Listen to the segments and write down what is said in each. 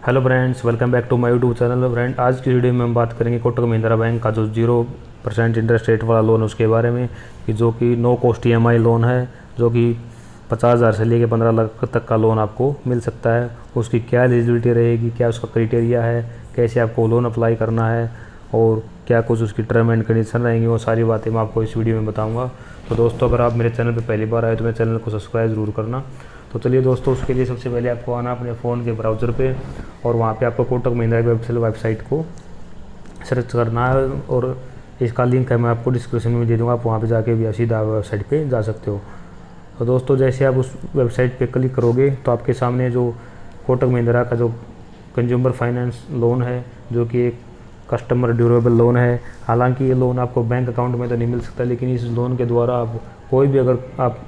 Hello friends, welcome back to my YouTube channel. Friend, आज की video में हम बात करेंगे कोटक महिंद्रा बैंक का जो 0% इंटरेस्ट रेट वाला लोन उसके बारे में कि जो कि नो कॉस्ट EMI लोन है, जो कि 50,000 से लेकर 15 लाख तक का लोन आपको मिल सकता है। उसकी क्या एलिजिबिलिटी रहेगी, क्या उसका क्राइटेरिया है, कैसे आपको लोन अप्लाई करना है और क्या कुछ उसकी टर्म एंड कंडीशन रहेंगी, वो सारी बातें मैं आपको इस वीडियो में बताऊँगा। तो दोस्तों, अगर आप मेरे चैनल पर पहली बार आए तो मेरे चैनल को सब्सक्राइब ज़रूर करना। तो चलिए दोस्तों, उसके लिए सबसे पहले आपको आना अपने फ़ोन के ब्राउज़र पे और वहाँ पे आपको कोटक महिंद्रा की वेबसाइट को सर्च करना है और इसका लिंक है मैं आपको डिस्क्रिप्शन में दे दूँगा। आप वहाँ पे जाके भी सीधा वेबसाइट पे जा सकते हो। तो दोस्तों, जैसे आप उस वेबसाइट पे क्लिक करोगे तो आपके सामने जो कोटक महिंद्रा का जो कंज्यूमर फाइनेंस लोन है, जो कि एक कस्टमर ड्यूरेबल लोन है। हालांकि ये लोन आपको बैंक अकाउंट में तो नहीं मिल सकता, लेकिन इस लोन के द्वारा आप कोई भी अगर आप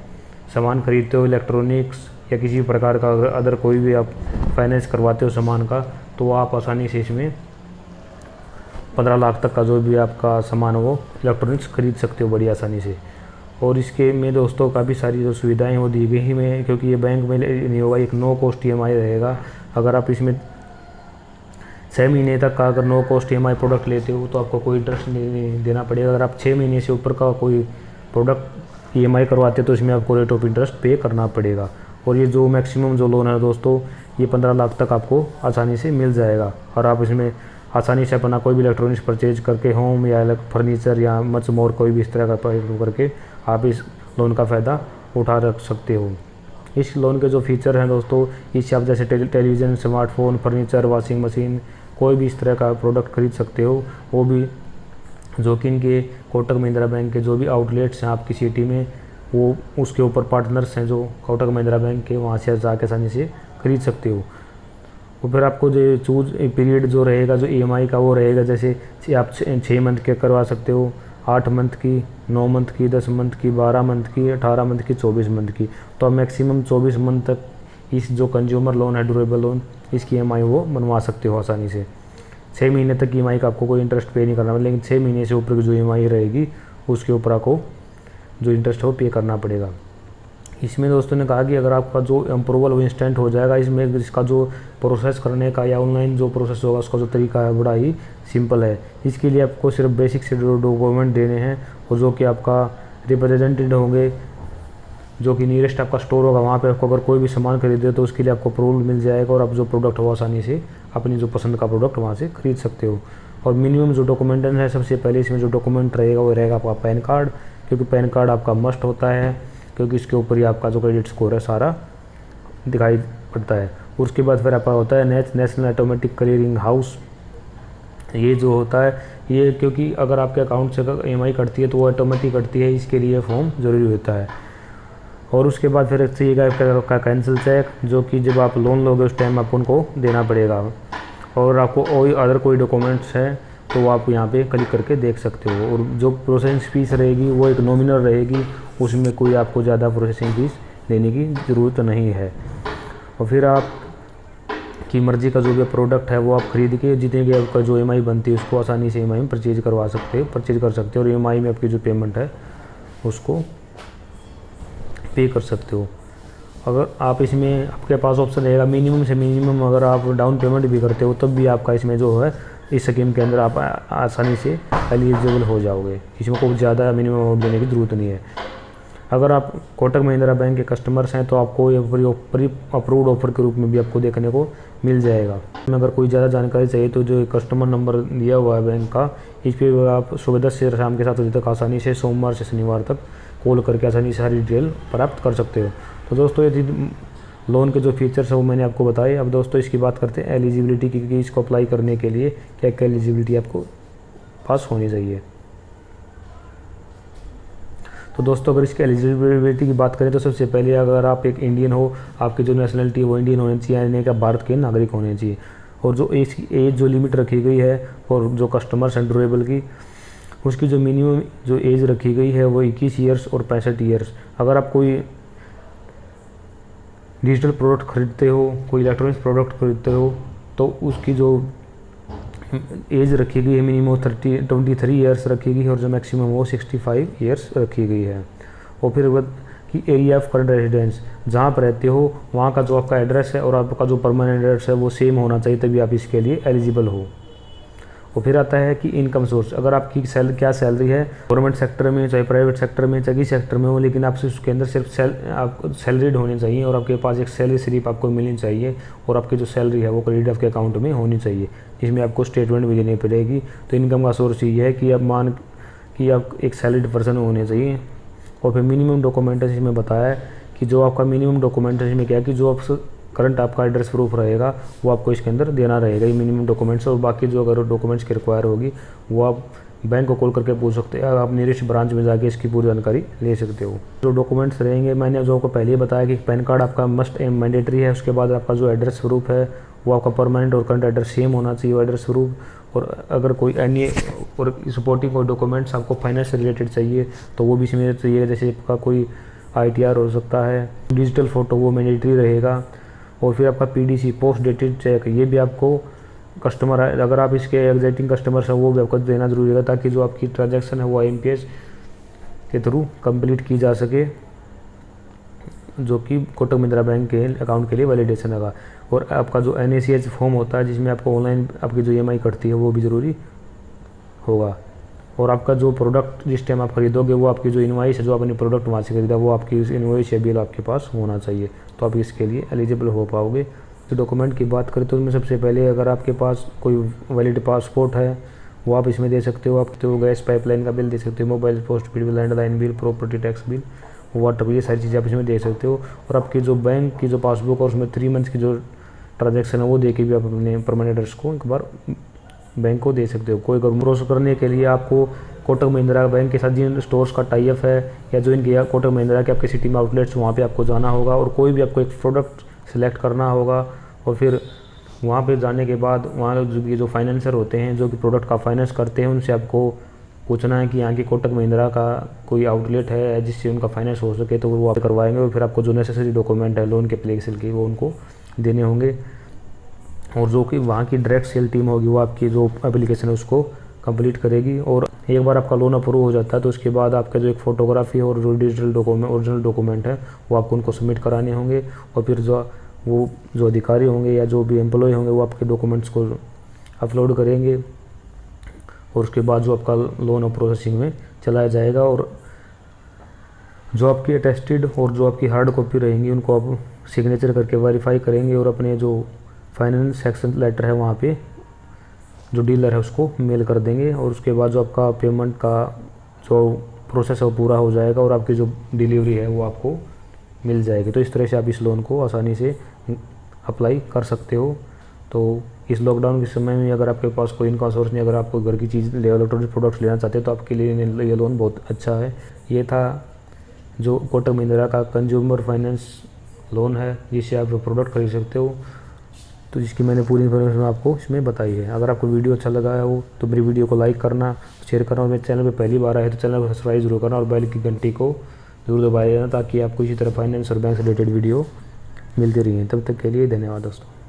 सामान खरीदते हो, इलेक्ट्रॉनिक्स या किसी प्रकार का अदर कोई भी आप फाइनेंस करवाते हो सामान का, तो आप आसानी से इसमें 15 लाख तक का जो भी आपका सामान हो वो इलेक्ट्रॉनिक्स खरीद सकते हो बड़ी आसानी से। और इसके में दोस्तों काफ़ी सारी जो सुविधाएं वो दी गई ही में, क्योंकि ये बैंक में नहीं होगा, एक नो कॉस्ट EMI रहेगा। अगर आप इसमें 6 महीने तक का अगर नो कॉस्ट EMI प्रोडक्ट लेते हो तो आपको कोई इंटरेस्ट नहीं देना पड़ेगा। अगर आप 6 महीने से ऊपर का कोई प्रोडक्ट EMI करवाते तो इसमें आपको रेट ऑफ इंटरेस्ट पे करना पड़ेगा। और ये जो मैक्सिमम जो लोन है दोस्तों, ये 15 लाख तक आपको आसानी से मिल जाएगा और आप इसमें आसानी से अपना कोई भी इलेक्ट्रॉनिक्स परचेज करके, होम या फर्नीचर या मच मोर कोई भी इस तरह का करके आप इस लोन का फ़ायदा उठा रख सकते हो। इस लोन के जो फीचर हैं दोस्तों, इससे आप जैसे television, smartphone, furniture, washing machine, कोई भी इस तरह का प्रोडक्ट खरीद सकते हो। वो भी जो कि इनके कोटक महिंद्रा बैंक के जो भी आउटलेट्स हैं आपकी सिटी में, वो उसके ऊपर पार्टनर्स हैं जो कोटक महिंद्रा बैंक के, वहाँ से जाके आसानी से खरीद सकते हो। और फिर आपको जो चूज पीरियड जो रहेगा जो EMI का, वो रहेगा जैसे आप 6 मंथ के करवा सकते हो, 8 मंथ की, 9 मंथ की, 10 मंथ की, 12 मंथ की, 18 मंथ की, 24 मंथ की। तो आप मैक्सिमम 24 मंथ तक इस जो कंज्यूमर लोन है, ड्यूरेबल लोन, इसकी EMI वो बनवा सकते हो आसानी से। 6 महीने तक EMI का आपको कोई इंटरेस्ट पे नहीं करना, लेकिन 6 महीने से ऊपर की जो EMI रहेगी उसके ऊपर आपको जो इंटरेस्ट है वो पे करना पड़ेगा। इसमें दोस्तों ने कहा कि अगर आपका जो अप्रूवल वो इंस्टेंट हो जाएगा, इसमें इसका जो प्रोसेस करने का या ऑनलाइन जो प्रोसेस होगा उसका जो तरीका है बड़ा ही सिंपल है। इसके लिए आपको सिर्फ बेसिक से डॉक्यूमेंट देने हैं और जो कि आपका रिप्रेजेंटेटिव होंगे, जो कि नियरेस्ट आपका स्टोर होगा, वहाँ पे आपको अगर कोई भी सामान खरीदे तो उसके लिए आपको अप्रूवल मिल जाएगा और आप जो प्रोडक्ट हो आसानी से अपनी जो पसंद का प्रोडक्ट वहाँ से खरीद सकते हो। और मिनिमम जो डॉक्यूमेंटेशन है, सबसे पहले इसमें जो डॉक्यूमेंट रहेगा वो रहेगा आपका पैन कार्ड, क्योंकि पैन कार्ड आपका मस्ट होता है, क्योंकि इसके ऊपर ही आपका जो क्रेडिट स्कोर है सारा दिखाई पड़ता है। उसके बाद फिर आपका होता है नेशनल ऑटोमेटिक क्लियरिंग हाउस। ये जो होता है ये, क्योंकि अगर आपके अकाउंट से EMI कटती है तो वो ऑटोमेटिक कटती है, इसके लिए फॉर्म ज़रूरी होता है। और उसके बाद फिर चाहिएगा आपका कैंसिल चेक, जो कि जब आप लोन लोगे उस टाइम आपको उनको देना पड़ेगा। और आपको और अदर कोई डॉक्यूमेंट्स हैं तो वो आप यहाँ पे क्लिक करके देख सकते हो। और जो प्रोसेसिंग फीस रहेगी वो एक नॉमिनल रहेगी, उसमें कोई आपको ज़्यादा प्रोसेसिंग फीस देने की ज़रूरत नहीं है। और फिर आप की मर्ज़ी का जो भी प्रोडक्ट है वो आप खरीद के जितने भी आपका जो EMI बनती है उसको आसानी से EMI में परचेज कर सकते हो और EMI में आपकी जो पेमेंट है उसको पे कर सकते हो। अगर आप इसमें आपके पास ऑप्शन रहेगा मिनिमम से मिनिमम, अगर आप डाउन पेमेंट भी करते हो तब भी आपका इसमें जो है इस स्कीम के अंदर आप आसानी से एलिजिबल हो जाओगे। इसमें कोई ज़्यादा मिनिमम अमाउंट देने की ज़रूरत नहीं है। अगर आप कोटक महिंद्रा बैंक के कस्टमर्स हैं तो आपको ये प्री अप्रूव्ड ऑफर के रूप में भी आपको देखने को मिल जाएगा। अगर कोई ज़्यादा जानकारी चाहिए तो जो कस्टमर नंबर दिया हुआ है बैंक का, इस पर आप सुबह 10 से शाम के 7 बजे तक आसानी से सोमवार से शनिवार तक कॉल करके आसानी से सारी डिटेल प्राप्त कर सकते हो। तो दोस्तों, ये लोन के जो फीचर्स है वो मैंने आपको बताए। अब दोस्तों इसकी बात करते हैं एलिजिबिलिटी की, कि इसको अप्लाई करने के लिए क्या क्या एलिजिबिलिटी आपको पास होनी चाहिए। तो दोस्तों, अगर इसकी एलिजिबिलिटी की बात करें तो सबसे पहले अगर आप एक इंडियन हो, आपकी जो नेशनलिटी है वो इंडियन होनी चाहिए, यानी कि भारत के नागरिक होने चाहिए। और जो एज जो लिमिट रखी गई है और जो कस्टमर्स हैं ड्यूरेबल की, उसकी जो मिनिमम जो एज रखी गई है वो 21 ईयर्स और 65 ईयर्स। अगर आप कोई डिजिटल प्रोडक्ट खरीदते हो, कोई इलेक्ट्रॉनिक्स प्रोडक्ट खरीदते हो, तो उसकी जो एज रखी गई है मिनिमम 23 ईयर्स रखी गई है और जो मैक्सिमम वो 65 ईयर्स रखी गई है। और फिर कि एरिया ऑफ करंट रेजिडेंस, जहाँ पर रहते हो वहाँ का जो आपका एड्रेस है और आपका जो परमानेंट एड्रेस है वो सेम होना चाहिए, तभी आप इसके लिए एलिजिबल हो। और फिर आता है कि इनकम सोर्स, अगर आपकी क्या सैलरी है गवर्नमेंट सेक्टर में चाहे प्राइवेट सेक्टर में चाहे किसी सेक्टर में हो, लेकिन आपसे उसके अंदर सिर्फ आपको सैलरीड होनी चाहिए और आपके पास एक सैलरी स्लिप आपको मिलनी चाहिए और आपकी जो सैलरी है वो क्रेडिट आपके अकाउंट में होनी चाहिए, जिसमें आपको स्टेटमेंट भी देनी पड़ेगी। तो इनकम का सोर्स ये है कि आप एक सैलरीड पर्सन होने चाहिए। और फिर मिनिमम डॉक्यूमेंट इसमें बताया है कि जो आपका मिनिमम डॉक्यूमेंट इसमें क्या है कि जो आप करंट आपका एड्रेस प्रूफ रहेगा वो आपको इसके अंदर देना रहेगा, ये मिनिमम डॉक्यूमेंट्स। और बाकी जो अगर डॉक्यूमेंट्स की रिक्वायर होगी वो आप बैंक को कॉल करके पूछ सकते हैं, आप नियरेस्ट ब्रांच में जाके इसकी पूरी जानकारी ले सकते हो। जो डॉक्यूमेंट्स रहेंगे मैंने जो आपको पहले ही बताया कि पैन कार्ड आपका मस्ट एंड मैंडेटरी है। उसके बाद आपका जो एड्रेस प्रूफ है वो आपका परमानेंट और करंट एड्रेस सेम होना चाहिए वो एड्रेस प्रूफ। और अगर कोई अन्य और सपोर्टिंग कोई डॉक्यूमेंट्स आपको फाइनेंस से रिलेटेड चाहिए तो वो भी इसमें चाहिए, जैसे आपका कोई ITR हो सकता है, डिजिटल फ़ोटो वो मैंडेटरी रहेगा। और फिर आपका PDC पोस्ट डेटेड चेक, ये भी आपको कस्टमर अगर आप इसके एग्जिस्टिंग कस्टमर्स हैं वो भी आपको देना जरूरी है, ताकि जो आपकी ट्रांजैक्शन है वो IMPS के थ्रू कंप्लीट की जा सके, जो कि कोटक महिंद्रा बैंक के अकाउंट के लिए वैलिडेशन होगा। और आपका जो NACH फॉर्म होता है जिसमें आपको ऑनलाइन आपकी जो EMI कटती है वो भी ज़रूरी होगा। और आपका जो प्रोडक्ट जिस टाइम आप खरीदोगे वो आपकी जो इनवॉइस है, जो आपने प्रोडक्ट वहाँ से खरीदा वो आपकी उस इनवॉइस या बिल आपके पास होना चाहिए, तो आप इसके लिए एलिजिबल हो पाओगे। तो डॉक्यूमेंट की बात करें तो उसमें सबसे पहले अगर आपके पास कोई वैलिड पासपोर्ट है वो आप इसमें दे सकते हो। आप तो गैस पाइपलाइन का बिल दे सकते हो, mobile post bill, landline bill, property tax bill, water bill, ये सारी चीज़ें आप इसमें दे सकते हो। और आपकी जो बैंक की जो पासबुक और उसमें 3 मंथ्स की जो ट्रांजेक्शन है वो दे के भी आप अपने परमानेंट एड्रेस को एक बार बैंक को दे सकते हो। कोई भरोसा करने के लिए आपको कोटक महिंद्रा बैंक के साथ जिन स्टोर्स का टाई अप है या जो इनके कोटक महिंद्रा के आपके सिटी में आउटलेट्स वहाँ पे आपको जाना होगा और कोई भी आपको एक प्रोडक्ट सिलेक्ट करना होगा। और फिर वहाँ पे जाने के बाद वहाँ जो फाइनेंसर होते हैं जो कि प्रोडक्ट का फाइनेंस करते हैं उनसे आपको पूछना है कि यहाँ की कोटक महिंद्रा का कोई आउटलेट है जिससे उनका फाइनेंस हो सके, तो वो आप करवाएंगे। और फिर आपको जो नेसेसरी डॉक्यूमेंट है लोन के एप्लीकेशन की वो उनको देने होंगे। और जो कि वहाँ की डायरेक्ट सेल टीम होगी वो आपकी जो एप्लीकेशन है उसको कंप्लीट करेगी। और एक बार आपका लोन अप्रूव हो जाता है तो उसके बाद आपका जो एक फ़ोटोग्राफी और जो डिजिटल डॉक्यूमेंट ओरिजिनल डॉक्यूमेंट है वो आपको उनको सबमिट कराने होंगे। और फिर जो अधिकारी होंगे या जो भी एम्प्लॉय होंगे वो आपके डॉक्यूमेंट्स को अपलोड करेंगे और उसके बाद जो आपका लोन प्रोसेसिंग में चलाया जाएगा। और जो आपकी अटेस्टेड और जो आपकी हार्ड कॉपी रहेंगी उनको आप सिग्नेचर करके वेरीफाई करेंगे और अपने जो फाइनेंस सेक्शन लेटर है वहाँ पे जो डीलर है उसको मेल कर देंगे। और उसके बाद जो आपका पेमेंट का जो प्रोसेस है वो पूरा हो जाएगा और आपकी जो डिलीवरी है वो आपको मिल जाएगी। तो इस तरह से आप इस लोन को आसानी से अप्लाई कर सकते हो। तो इस लॉकडाउन के समय में अगर आपके पास कोई इनकम सोर्स नहीं, अगर आप कोई घर की चीज़ इलेक्ट्रॉनिक प्रोडक्ट्स लेना चाहते हो तो आपके लिए ये लोन बहुत अच्छा है। ये था जो कोटक महिंद्रा का कंज्यूमर फाइनेंस लोन है जिससे आप प्रोडक्ट खरीद सकते हो, तो जिसकी मैंने पूरी इन्फॉर्मेशन आपको इसमें बताई है। अगर आपको वीडियो अच्छा लगा है हो तो मेरी वीडियो को लाइक करना, शेयर करना और मेरे चैनल पे पहली बार आए तो चैनल को सब्सक्राइब जरूर करना और बेल की घंटी को जरूर दबाया जाना ताकि आपको इसी तरह फाइनेंस और बैंक से रिलेटेड वीडियो मिलती रही। तब तक के लिए धन्यवाद दोस्तों।